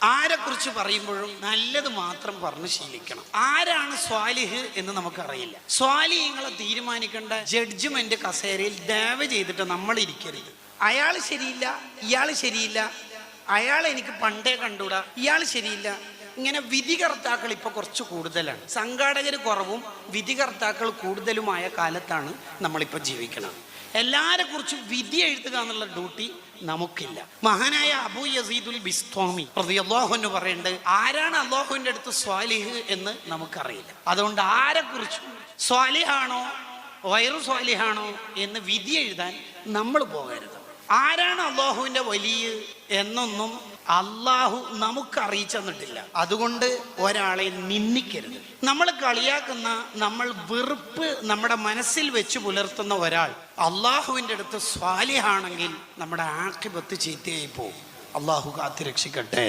ആരെക്കുറിച്ച് പറയുമ്പോഴും നല്ലത് മാത്രം പറഞ്ഞ് ശീലിക്കണം. ആരാണ് സ്വാലിഹ് എന്ന് നമുക്കറിയില്ല. സ്വാലിഹ്യങ്ങളെ തീരുമാനിക്കേണ്ട ജഡ്ജ്മെന്റ് കസേരയിൽ ദയവ് ചെയ്തിട്ട് നമ്മൾ ഇരിക്കരുത്. അയാൾ ശരിയില്ല, ഇയാൾ ശരിയില്ല, അയാൾ എനിക്ക് പണ്ടേ കണ്ടൂടാ, ഇയാൾ ശരിയില്ല. ഇങ്ങനെ വിധികർത്താക്കൾ ഇപ്പൊ കുറച്ച് കൂടുതലാണ്. സംഘാടകർ കുറവും വിധികർത്താക്കൾ കൂടുതലുമായ കാലത്താണ് നമ്മളിപ്പോൾ ജീവിക്കുന്നത്. എല്ലാരെ കുറിച്ചും വിധി എഴുതുക എന്നുള്ള ഡ്യൂട്ടി നമുക്കില്ല. മഹാനായ അബൂ യസീദുൽ ബിസ്താമി റളിയല്ലാഹു അൻഹു പറയുന്നുണ്ട്, ആരാണ് അല്ലാഹുവിന്റെ അടുത്ത് സ്വാലിഹ് എന്ന് നമുക്കറിയില്ല. അതുകൊണ്ട് ആരെക്കുറിച്ചും സ്വാലിഹാണോ വൈറു സ്വാലിഹാണോ എന്ന് വിധി എഴുതാൻ നമ്മൾ പോകരുത്. ആരാണ് അല്ലാഹുവിന്റെ വലിയ എന്നൊന്നും അള്ളാഹു നമുക്ക് അറിയിച്ചു തന്നിട്ടില്ല. അതുകൊണ്ട് ഒരാളെ നിന്ദിക്കരുത്. നമ്മൾ കളിയാക്കുന്ന, നമ്മൾ വെറുപ്പ് നമ്മുടെ മനസ്സിൽ വെച്ച് പുലർത്തുന്ന ഒരാൾ അള്ളാഹുവിൻ്റെ അടുത്ത് സ്വാലിഹാണെങ്കിൽ നമ്മുടെ ആഖിബത്ത് ചീത്തയായി പോകും. അള്ളാഹു കാത്ത് രക്ഷിക്കട്ടെ.